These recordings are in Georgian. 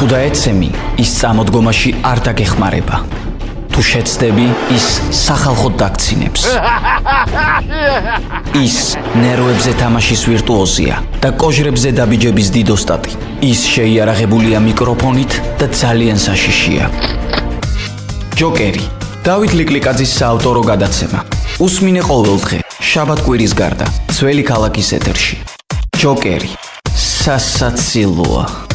თუ დაეცემი, ის წამოდგომაში არ დაგეხმარება. თუ შეცდები, ის სახალხოდ დაგცინებს. ის ნერვებზე თამაშის ვირტუოზია და კოჟრებზე დაბიჯების დიდოსტატი. ის შეიარაღებულია მიკროფონით და ძალიან საშიშია. ჯოკერი, დავით ლიკლიკაძის საავტორო გადაცემა. უსმინე ყოველდღე, შაბათ-კვირის გარდა, ძველი ქალაქის ეთერში. ჯოკერი, სასაცილოა.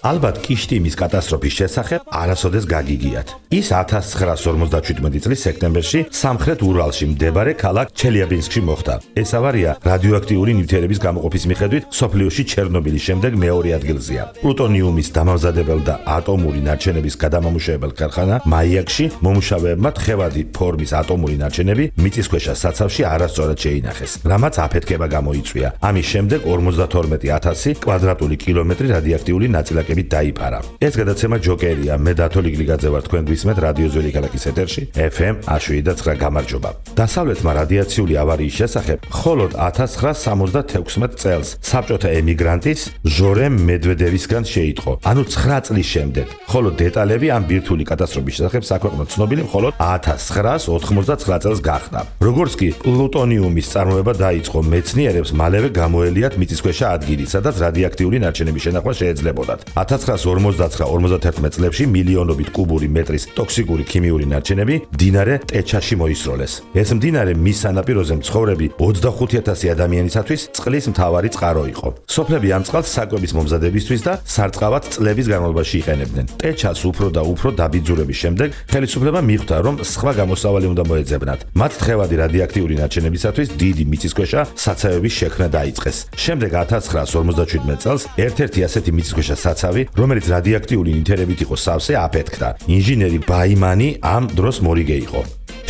ალბათ კიშტიმის კატასტროფის შესახებ არასოდეს გაგიგიათ. ის 1957 წლის სექტემბერში სამხრეთ ურალში მდებარე ქალაქ ჩელიაბინსკში მოხდა. ეს ავარია რადიოაქტიური ნივთიერების გამოყოფის მიხედვით სოფლიოში ჩერნობილის შემდეგ მეორე ადგილზეა. პლუტონიუმის დამამზადებელ და ატომური ნარჩენების გადამამუშავებელ ქარხანა მაიაკში მომუშავეებმა თხევადი ფორმის ატომური ნარჩენები მიწისქვეშა საცავში არასწორად შეინახეს, რამაც აფეთქება გამოიწვია. ამის შემდეგ 52,000 კვადრატული კილომეტრი რადიოაქტიული ნაწილაკი დაიფარა. ეს გადაცემა ჯოკერია, მე დათო ლიკლიკაძე ვარ, თქვენ გვისმენთ რადიო ძველი ქალაქის ეთერში FM 107.9 გამარჯობა. დასავლეთმა რადიაციული ავარიის შესახებ მხოლოდ 1976 წელს საბჭოთა ემიგრანტის ჟორემ მედვედევისგან შეიტყო, ანუ 9 წლის შემდეგ. ხოლო დეტალები ამ ბირთვული კატასტროფის შესახებ საქვეყნოდ ცნობილი მხოლოდ 1999 წელს გახდა. როგორც კი პლუტონიუმის წარმოება დაიწყო, მეცნიერებს მალევე გამოელიათ მიწისქვეშა ადგილი, სადაც რადიოაქტიული ნარჩენების შენახვა შეეძლებოდათ. 1959-51 წლებში მილიონობით კუბური მეტრის ტოქსიკური ქიმიური ნარჩენები მდინარე ტეჩაში მოისროლეს. ეს მდინარე მის სანაპიროზე მცხოვრები 25,000 ადამიანისათვის წყლის მთავარი წყარო იყო. სოფლები ამ წყალს საკვების მომზადებისთვის და სარწყავად წლების განმავლობაში იყენებდნენ. ტეჩას უფრო და უფრო დაბიძურების შემდეგ ხელისუფლება მიხვდა, რომ სხვა გამოსავალი უნდა მოეძებნათ. მათ თხევადი რადიოაქტიური ნარჩენებისათვის დიდი მიწისქვეშა საცავების შექმნა დაიწყეს. შემდეგ 1957 წელს ერთ-ერთი ასეთი მიწისქვეშა საცავი, რომელიც რადიოაქტიული ნივთიერებით იყო სავსე, აფეთქდა. ინჟინერი ბაიმანი ამ დროს მორიგე იყო.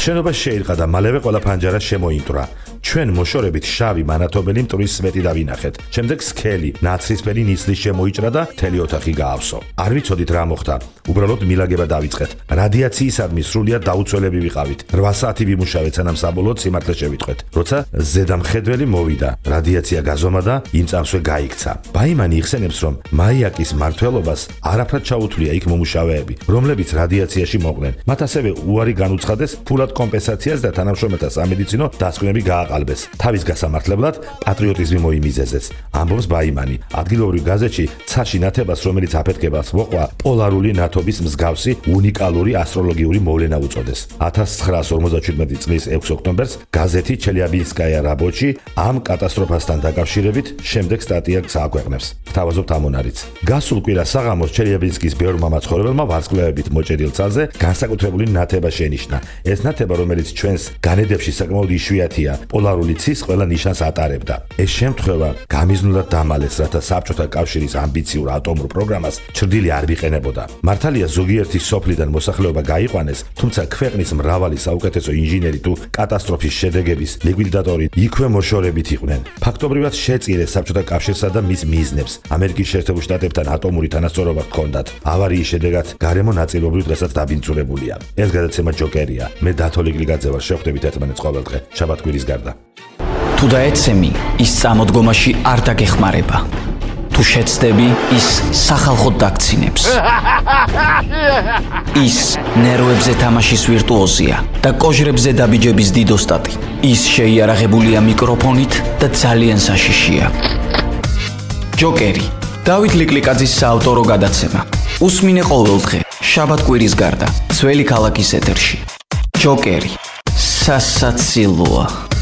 შენობა შეირყა და მალევე ყველა ფანჯარა შემოინტრა. ჩვენ მოშორებით შავი მანათობელი მტვრის სვეტი დავინახეთ. შემდეგ სქელი, ნაცრისფერი ნისლის შემოიჭრა და მთელი ოთახი გაავსო. არ ვიცოდით რა მოხდა. უბრალოდ მილაგება დავიწყეთ. რადიაციისადმი სრულიად დაუცველები ვიყავით. 8 საათი ვიმუშავეთ, სანამ საბოლოოდ სიმართლე შევიტყვეთ. როცა ზედამხედველი მოვიდა, რადიაცია გაზომა და იმ წამსვე გაიქცა. ბაიმანი იხსენებს, რომ მაიაკის მმართველობას არაფრად ჩაუთვლია იქ მომუშავეები, რომლებიც რადიაციაში მოყვნენ. მათ ასევე უარი განუცხადეს ფულად კომპენსაციას და თანამშრომელთა სამედიცინო დასკვნები გააყალბეს. თავის გასამართლებლად პატრიოტიზმი მოიმიზეზეს, ამბობს ბაიმანი. ადგილობრივ გაზეთში ცაში ნათებას, რომელიც აფეთქებას მოყვა, პოლარული ნათობის მსგავსი უნიკალური ასტროლოგიური მოვლენა უწოდეს. 1957 წლის 6 ოქტომბერს გაზეთი ჩელიაბინსკაია რაბოჩი ამ კატასტროფასთან დაკავშირებით შემდეგ სტატიას აქვეყნებს. გთავაზობთ ამონარიც. გასულ კვირას საღამოს ჩელიაბინსკის ბევრმა მაცხოვრებელმა ვარსკვლავებით მოჭედილ ცალზე განსაკუთრებული ნათება შენიშნა. ეს ნათება, რომელიც ჩვენს განედებში საკმაოდ იშვიათია, პოლარული ცის ყველა ნიშანს ატარებდა. ეს შემთხვევა გამიზნულად დამალეს, რათა საბჭოთა კავშირის ამბიციურ ატომურ პროგრამას ჩრდილი არ ვიყენებოდა. მართალია ზოგიერთი სოფლიდან მოსახლეობა გაიყვანეს, თუმცა ქვეყნის მრავალი საუკეთესო ინჟინერი თუ კატასტროფის შედეგების ლიკვიდატორი იქვე მოშორებით იყვნენ. ფაქტობრივად შეწირეს საბჭოთა კავშირსა და მის მიზნებს. ამერიკის შეერთებულ შტატებთან ატომური თანასწორობა ჰქონდათ. ავარიის შედეგად გარემო ნაწილობრივ დღესაც დაბინძურებულია. ეს გადაცემა ჯოკერია. მე დათო ლიკლიკაძე ვარ, შევხვდებით ერთმანეთს ყოველდღე, შაბათ-კვირის გარდა. თუ დაეცემი, ის წამოდგომაში არ დაგეხმარება. თუ შეცდები, ის სახალხოდ დაგცინებს. ის ნერვებზე თამაშის ვირტუოზია და კოჟრებზე დაბიჯების დიდოსტატი. ის შეიარაღებულია მიკროფონით და ძალიან საშიშია. ჯოკერი, დავით ლიკლიკაძის საავტორო გადაცემა. უსმინე ყოველდღე, შაბათ-კვირის გარდა, ძველი ქალაქის ეთერში. ჯოკერი, სასაცილოა.